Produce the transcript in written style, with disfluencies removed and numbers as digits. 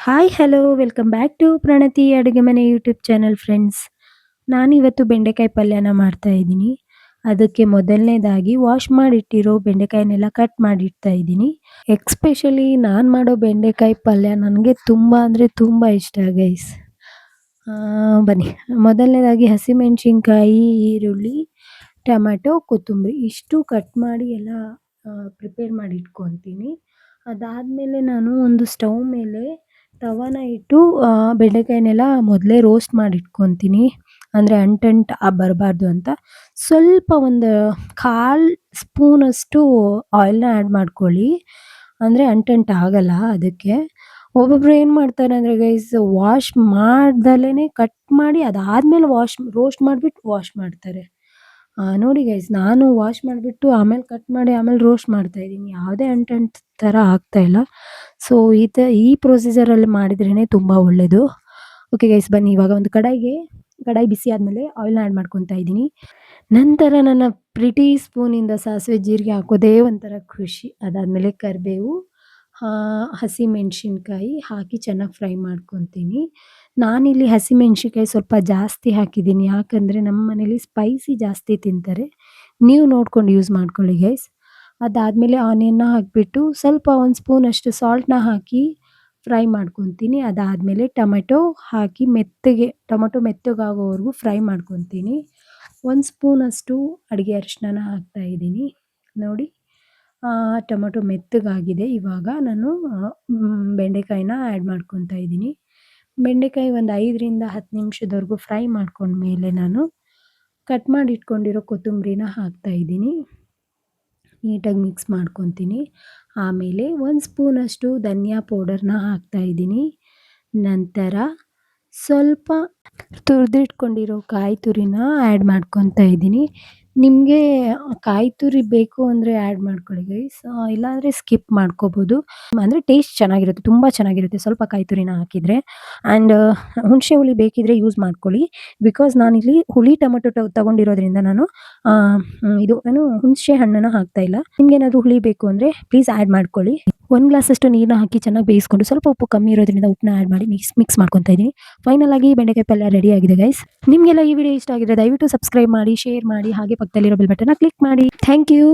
Hi hello welcome back to Pranati ಅಡುಗೆ ಮನೆ YouTube channel friends. ನಾನಿವತ್ತು ಬೆಂಡೆಕಾಯಿ ಪಲ್ಯನ ಮಾಡ್ತಾ ಇದ್ದೀನಿ. ಅದಕ್ಕೆ ಮೊದಲನೇದಾಗಿ ವಾಶ್ ಮಾಡಿಟ್ಟಿರೋ ಬೆಂಡೆಕಾಯಿನೆಲ್ಲ ಕಟ್ ಮಾಡಿಡ್ತಾ ಇದ್ದೀನಿ. ಎಕ್ಸ್ಪೆಷಲಿ ನಾನು ಮಾಡೋ ಬೆಂಡೆಕಾಯಿ ಪಲ್ಯ ನನಗೆ ತುಂಬ ಅಂದರೆ ತುಂಬ ಇಷ್ಟ ಗೈಸ್. ಬನ್ನಿ, ಮೊದಲನೇದಾಗಿ ಹಸಿಮೆಣಸಿನ್ಕಾಯಿ, ಈರುಳ್ಳಿ, ಟೊಮ್ಯಾಟೊ, ಕೊತ್ತಂಬರಿ ಇಷ್ಟು ಕಟ್ ಮಾಡಿ ಎಲ್ಲ ಪ್ರಿಪೇರ್ ಮಾಡಿ ಇಟ್ಕೊತೀನಿ. ಅದಾದಮೇಲೆ ನಾನು ಒಂದು ಸ್ಟವ್ ಮೇಲೆ ತವಾನ ಇಟ್ಟು ಬೆಂಡೆಕಾಯಿನೆಲ್ಲ ಮೊದಲೇ ರೋಸ್ಟ್ ಮಾಡಿ ಇಟ್ಕೊತೀನಿ. ಅಂದರೆ ಅಂಟಂಟು ಬರಬಾರ್ದು ಅಂತ. ಸ್ವಲ್ಪ ಒಂದು 1/4 ಸ್ಪೂನಷ್ಟು ಆಯಿಲ್ನ ಆ್ಯಡ್ ಮಾಡ್ಕೊಳ್ಳಿ. ಅಂದರೆ ಅಂಟಂಟು ಆಗಲ್ಲ ಅದಕ್ಕೆ. ಒಬ್ಬೊಬ್ರು ಏನು ಮಾಡ್ತಾರೆ ಅಂದರೆ ಗೈಸ್, ವಾಶ್ ಮಾಡ್ದಲೇ ಕಟ್ ಮಾಡಿ ಅದಾದಮೇಲೆ ರೋಸ್ಟ್ ಮಾಡಿಬಿಟ್ಟು ವಾಶ್ ಮಾಡ್ತಾರೆ. ನೋಡಿ ಗೈಸ್, ನಾನು ವಾಶ್ ಮಾಡಿಬಿಟ್ಟು ಆಮೇಲೆ ಕಟ್ ಮಾಡಿ ಆಮೇಲೆ ರೋಸ್ಟ್ ಮಾಡ್ತಾಯಿದ್ದೀನಿ. ಯಾವುದೇ ಅಂಟಂಟು ಥರ ಆಗ್ತಾಯಿಲ್ಲ. ಸೊ ಈ ಪ್ರೊಸೀಜರಲ್ಲಿ ಮಾಡಿದ್ರೇ ತುಂಬ ಒಳ್ಳೆಯದು. ಓಕೆ ಗೈಸ್, ಬನ್ನಿ ಇವಾಗ ಒಂದು ಕಡಾಯಿ ಬಿಸಿ ಆದಮೇಲೆ ಆಯಿಲ್ನ ಆ್ಯಡ್ ಮಾಡ್ಕೊತಾ ಇದ್ದೀನಿ. ನಂತರ ನನ್ನ ಪ್ರಿಟಿ ಸ್ಪೂನಿಂದ ಸಾಸಿವೆ ಜೀರಿಗೆ ಹಾಕೋದೇ ಒಂಥರ ಖುಷಿ. ಅದಾದಮೇಲೆ ಕರಿಬೇವು, ಹಸಿಮೆಣಸಿನ್ಕಾಯಿ ಹಾಕಿ ಚೆನ್ನಾಗಿ ಫ್ರೈ ಮಾಡ್ಕೊತೀನಿ. ನಾನಿಲ್ಲಿ ಹಸಿಮೆಣ್ಸಿನ್ಕಾಯಿ ಸ್ವಲ್ಪ ಜಾಸ್ತಿ ಹಾಕಿದ್ದೀನಿ, ಯಾಕಂದರೆ ನಮ್ಮ ಮನೇಲಿ ಸ್ಪೈಸಿ ಜಾಸ್ತಿ ತಿಂತಾರೆ. ನೀವು ನೋಡ್ಕೊಂಡು ಯೂಸ್ ಮಾಡ್ಕೊಳ್ಳಿ ಗೈಸ್. ಅದಾದಮೇಲೆ ಆನಿಯನ್ನ ಹಾಕಿಬಿಟ್ಟು ಸ್ವಲ್ಪ 1 ಸ್ಪೂನಷ್ಟು ಸಾಲ್ಟ್ನ ಹಾಕಿ ಫ್ರೈ ಮಾಡ್ಕೊತೀನಿ. ಅದಾದಮೇಲೆ ಟೊಮೆಟೊ ಹಾಕಿ ಟೊಮೆಟೊ ಮೆತ್ತಗಾಗೋವರೆಗೂ ಫ್ರೈ ಮಾಡ್ಕೊತೀನಿ. 1 ಸ್ಪೂನಷ್ಟು ಅಡುಗೆ ಅರಿಶಿನ ಹಾಕ್ತಾಯಿದ್ದೀನಿ. ನೋಡಿ, ಟೊಮೆಟೊ ಮೆತ್ತಗಾಗಿದೆ. ಇವಾಗ ನಾನು ಬೆಂಡೆಕಾಯಿನ ಆ್ಯಡ್ ಮಾಡ್ಕೊತಾ ಇದ್ದೀನಿ. ಬೆಂಡೆಕಾಯಿ ಒಂದು 5ರಿಂದ 10 ನಿಮಿಷದವರೆಗೂ ಫ್ರೈ ಮಾಡ್ಕೊಂಡ್ಮೇಲೆ ನಾನು ಕಟ್ ಮಾಡಿ ಇಟ್ಕೊಂಡಿರೋ ಕೊತ್ತಂಬರಿನ ಹಾಕ್ತಾಯಿದ್ದೀನಿ. ನೀಟಾಗಿ ಮಿಕ್ಸ್ ಮಾಡ್ಕೊತೀನಿ. ಆಮೇಲೆ 1 ಸ್ಪೂನಷ್ಟು ಧನಿಯಾ ಪೌಡರ್ನ ಹಾಕ್ತಾಯಿದ್ದೀನಿ. ನಂತರ ಸ್ವಲ್ಪ ತುರಿದಿಟ್ಕೊಂಡಿರೋ ಕಾಯಿ ತುರಿನ ಆ್ಯಡ್ ಮಾಡ್ಕೊತಾ ಇದ್ದೀನಿ. ನಿಮಗೆ ಕಾಯಿ ತುರಿ ಬೇಕು ಅಂದರೆ ಆ್ಯಡ್ ಮಾಡ್ಕೊಳ್ಳಿ ಗೈಸ್, ಇಲ್ಲಾಂದರೆ ಸ್ಕಿಪ್ ಮಾಡ್ಕೋಬೋದು. ಅಂದರೆ ಟೇಸ್ಟ್ ಚೆನ್ನಾಗಿರುತ್ತೆ, ತುಂಬ ಚೆನ್ನಾಗಿರುತ್ತೆ ಸ್ವಲ್ಪ ಕಾಯಿ ತುರಿನ ಹಾಕಿದರೆ. ಆ್ಯಂಡ್ ಹುಣಸೆ ಹುಳಿ ಬೇಕಿದ್ದರೆ ಯೂಸ್ ಮಾಡ್ಕೊಳ್ಳಿ. ಬಿಕಾಸ್ ನಾನಿಲ್ಲಿ ಹುಳಿ ಟೊಮೆಟೊ ತೊಗೊಂಡಿರೋದ್ರಿಂದ ನಾನು ಹುಣಸೆ ಹಣ್ಣನ್ನು ಹಾಕ್ತಾಯಿಲ್ಲ. ನಿಮ್ಗೇನಾದರೂ ಹುಳಿ ಬೇಕು ಅಂದರೆ ಪ್ಲೀಸ್ ಆ್ಯಡ್ ಮಾಡ್ಕೊಳ್ಳಿ. 1 ಗ್ಲಾಸಷ್ಟು ನೀರನ್ನ ಹಾಕಿ ಚೆನ್ನಾಗಿ ಬೇಯಿಸ್ಕೊಂಡು ಸ್ವಲ್ಪ ಉಪ್ಪು ಕಮ್ಮಿ ಇರೋದ್ರಿಂದ ಉಪ್ಪನ್ನ ಆ್ಯಡ್ ಮಾಡಿ ಮಿಕ್ಸ್ ಮಾಡ್ಕೊತಾ ಇದ್ದೀನಿ. ಫೈನಲ್ ಆಗಿ ಬೆಂಡೆಕಾಯಿ ಪಲ್ಯ ರೆಡಿ ಆಗಿದೆ ಗೈಸ್. ನಿಮಗೆಲ್ಲ ಈ ವಿಡಿಯೋ ಇಷ್ಟ ಆಗಿದ್ರೆ ದಯವಿಟ್ಟು ಸಬ್ಸ್ಕ್ರೈಬ್ ಮಾಡಿ, ಶೇರ್ ಮಾಡಿ, ಹಾಗೆ ಪಕ್ಕದಲ್ಲಿರೋ ಬೆಲ್ ಬಟನ್ನ ಕ್ಲಿಕ್ ಮಾಡಿ. Thank you.